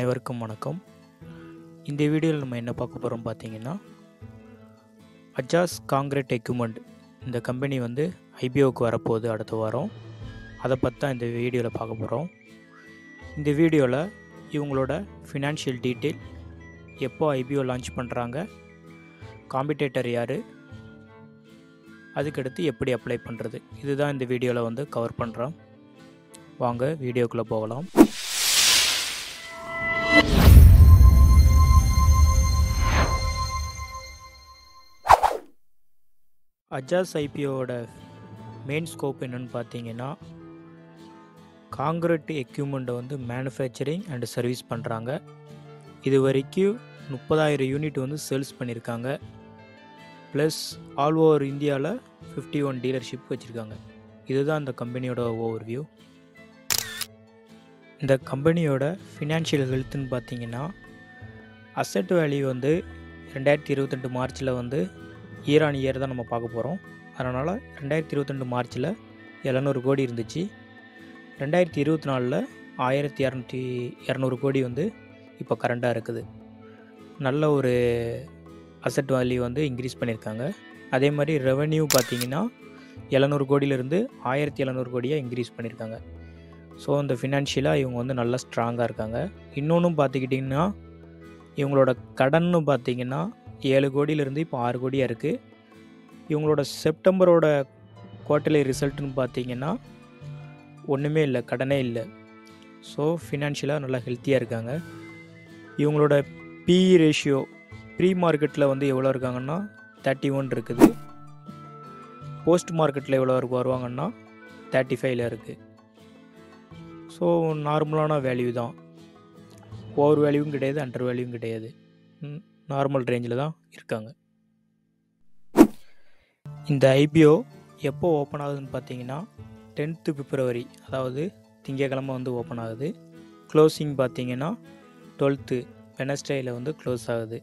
அனைவருக்கும் வணக்கம். இந்த வீடியோவில் நம்ம என்ன பார்க்க போகிறோம் பார்த்தீங்கன்னா, அஜாஸ் காங்கிரீட் எக்யூப்மெண்ட் இந்த கம்பெனி வந்து ஐபிஓக்கு வரப்போகுது அடுத்த வாரம். அதை பற்றி தான் இந்த வீடியோவில் பார்க்க போகிறோம். இந்த வீடியோவில் இவங்களோட ஃபினான்ஷியல் டீட்டெயில், எப்போ ஐபிஓ லான்ச் பண்ணுறாங்க, காம்படிட்டர் யார், அதுக்கடுத்து எப்படி அப்ளை பண்ணுறது, இதுதான் இந்த வீடியோவில் வந்து கவர் பண்ணுறோம். வாங்க வீடியோக்குள்ளே போகலாம். அஜாஸ் ஐபிஓவோட மெயின் ஸ்கோப் என்னென்னு பார்த்தீங்கன்னா, காங்கிரீட் எக்யூப்மெண்ட்டை வந்து மேனுஃபேக்சரிங் அண்ட் சர்வீஸ் பண்ணுறாங்க. இது வரைக்கும் 30,000 யூனிட் வந்து சேல்ஸ் பண்ணியிருக்காங்க. ப்ளஸ் ஆல் ஓவர் இந்தியாவில் 51 டீலர்ஷிப் வச்சுருக்காங்க. இதுதான் இந்த கம்பெனியோட ஓவர்வியூ. இந்த கம்பெனியோட ஃபினான்ஷியல் ஹெல்த்துன்னு பார்த்தீங்கன்னா, அசெட் வேல்யூ வந்து 2022 மார்ச்சில் வந்து இயர் ஆன் இயர் தான் நம்ம பார்க்க போகிறோம். அதனால் 2022 மார்ச்சில் 700 கோடி இருந்துச்சு. 2024 1200 கோடி வந்து இப்போ கரண்டாக இருக்குது. நல்ல ஒரு அசெட் வேல்யூ வந்து இன்க்ரீஸ் பண்ணியிருக்காங்க. அதே மாதிரி ரெவென்யூ பார்த்திங்கன்னா 700 கோடியிலேருந்து 1700 கோடியாக இன்க்ரீஸ் பண்ணியிருக்காங்க. ஸோ இந்த ஃபினான்ஷியலாக இவங்க வந்து நல்லா ஸ்ட்ராங்காக இருக்காங்க. இன்னொன்றும் பார்த்துக்கிட்டிங்கன்னா, இவங்களோட கடன்னு பார்த்திங்கன்னா 7 கோடியிலேருந்து இப்போ 6 கோடியாக இருக்குது. இவங்களோட செப்டம்பரோட குவார்ட்டர்லி ரிசல்ட்டுன்னு பார்த்தீங்கன்னா ஒன்றுமே இல்லை, கடனே இல்லை. ஸோ ஃபினான்ஷியலாக நல்லா ஹெல்த்தியாக இருக்காங்க. இவங்களோட பிஇ ரேஷியோ ப்ரீ மார்க்கெட்டில் வந்து எவ்வளோ இருக்காங்கன்னா 31 இருக்குது. போஸ்ட் மார்க்கெட்டில் எவ்வளோ வருவாங்கன்னா 35 இருக்குது. ஸோ நார்மலான வேல்யூ தான். ஓவர் வேல்யூவும் கிடையாது, அண்டர் வேல்யூவும் கிடையாது. நார்மல் ரேஞ்சில் தான் இருக்காங்க. இந்த ஐபிஓ எப்போ ஓப்பன் ஆகுதுன்னு பார்த்தீங்கன்னா 10th பிப்ரவரி, அதாவது திங்கக்கிழமை வந்து ஓப்பன் ஆகுது. க்ளோசிங் பார்த்தீங்கன்னா 12th வெனஸ்டேயில் வந்து க்ளோஸ் ஆகுது.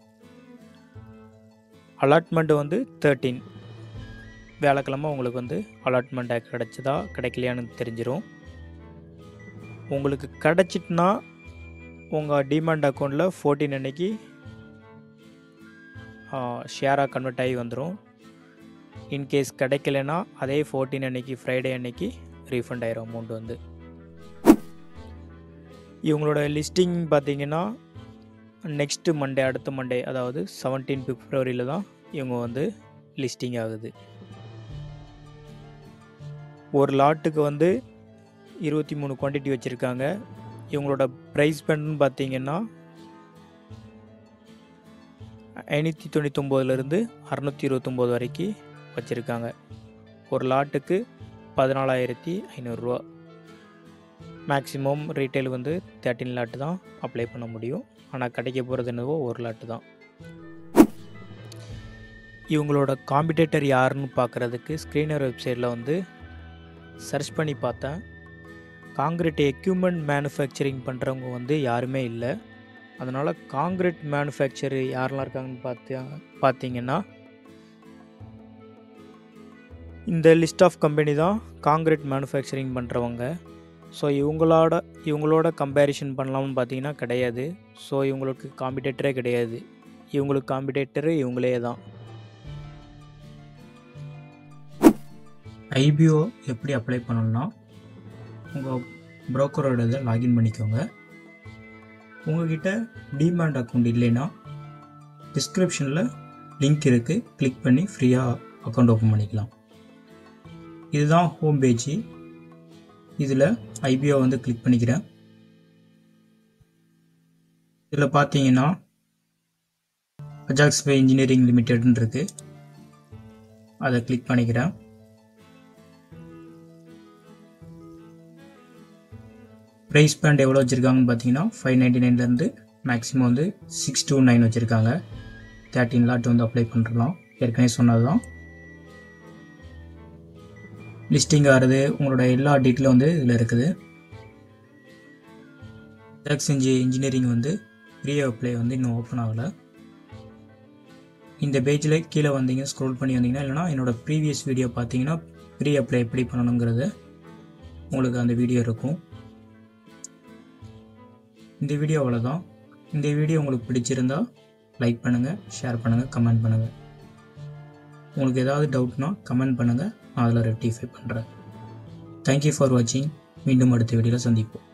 அலாட்மெண்ட் வந்து 13 வியாழக்கிழமை உங்களுக்கு வந்து அலாட்மெண்ட் கிடச்சதா கிடைக்கலையான்னு தெரிஞ்சிடும். உங்களுக்கு கிடச்சிட்டுனா உங்கள் டிமாண்ட் அக்கௌண்ட்டில் 14 அன்னைக்கு ஷேராக கன்வெர்ட் ஆகி வந்துடும். இன்கேஸ் கிடைக்கலனா அதே 14 அன்னைக்கு ஃப்ரைடே அன்னைக்கு ரீஃபண்ட் ஆயிரும் அமௌண்ட் வந்து. இவங்களோட லிஸ்டிங் பார்த்தீங்கன்னா நெக்ஸ்ட்டு மண்டே, அடுத்த மண்டே, அதாவது 17 பிப்ரவரியில் தான் இவங்க வந்து லிஸ்டிங் ஆகுது. ஒரு லாட்டுக்கு வந்து 23 குவான்டிட்டி வச்சுருக்காங்க. இவங்களோட ப்ரைஸ் பேண்ட்னு பார்த்தீங்கன்னா 599 629 வரைக்கும் வச்சுருக்காங்க. ஒரு லாட்டுக்கு 14,500 மேக்ஸிமம் ரீட்டைல் வந்து 13 லாட்டு தான் அப்ளை பண்ண முடியும். ஆனால் கிடைக்க போகிறது என்னவோ ஒரு லாட்டு தான். இவங்களோட காம்படிட்டர் யாருன்னு பார்க்குறதுக்கு ஸ்க்ரீனர் வெப்சைட்டில் வந்து சர்ச் பண்ணி பார்த்தேன். காங்கிரீட் எக்யூப்மெண்ட் மேனுஃபேக்சரிங் பண்ணுறவங்க வந்து யாருமே இல்லை. அதனால் காங்கிரீட் மேனுஃபேக்சர் யாரெல்லாம் இருக்காங்கன்னு பார்த்தீங்கன்னா இந்த லிஸ்ட் ஆஃப் கம்பெனி தான் காங்கிரீட் மேனுஃபேக்சரிங் பண்ணுறவங்க. ஸோ இவங்களோட கம்பேரிஷன் பண்ணலாம்னு பார்த்தீங்கன்னா கிடையாது. ஸோ இவங்களுக்கு காம்படிட்டரே கிடையாது. இவங்களுக்கு காம்படிட்டரு இவங்களே தான். ஐபிஓ எப்படி அப்ளை பண்ணணும்னா, உங்கள் ப்ரோக்கரோட இதை லாகின் பண்ணிக்கோங்க. உங்கள்கிட்ட டிமாண்ட் அக்கௌண்ட் இல்லைன்னா டிஸ்கிரிப்ஷனில் லிங்க் இருக்குது, கிளிக் பண்ணி ஃப்ரீயாக அக்கௌண்ட் ஓப்பன் பண்ணிக்கலாம். இதுதான் ஹோம் பேஜ். இதில் ஐபிஓ வந்து கிளிக் பண்ணிக்கிறேன். இதில் பார்த்தீங்கன்னா அஜாக்ஸ் இன்ஜினியரிங் லிமிடெட்னு இருக்குது, அதை கிளிக் பண்ணிக்கிறேன். ப்ரைஸ் பேண்ட் எவ்வளோ வச்சுருக்காங்கன்னு பார்த்தீங்கன்னா 599 மேக்ஸிமம் வந்து 629 வச்சுருக்காங்க. 13 லாட் வந்து அப்ளை பண்ணுறலாம். ஏற்கனவே சொன்னது தான். லிஸ்டிங் ஆகிறது உங்களோட எல்லா டீட்டெயிலும் வந்து இதில் இருக்குது. அஜாக்ஸ் இன்ஜினியரிங் வந்து ப்ரீ அப்ளை வந்து இன்னும் ஓப்பன் ஆகலை. இந்த பேஜில் கீழே வந்தீங்க, ஸ்க்ரோல் பண்ணி வந்தீங்கன்னா, இல்லைனா என்னோடய ப்ரீவியஸ் வீடியோ பார்த்தீங்கன்னா ப்ரீ அப்ளை எப்படி பண்ணணுங்கிறது உங்களுக்கு அந்த வீடியோ இருக்கும். இந்த வீடியோ அவ்வளோதான். இந்த வீடியோ உங்களுக்கு பிடிச்சிருந்தா லைக் பண்ணுங்கள், ஷேர் பண்ணுங்கள், கமெண்ட் பண்ணுங்கள். உங்களுக்கு ஏதாவது டவுட்னா கமெண்ட் பண்ணுங்கள், நான் அதில் ரெக்டிஃபை பண்ணுறேன். தேங்க்யூ ஃபார் வாட்சிங். மீண்டும் அடுத்த வீடியோவில் சந்திப்போம்.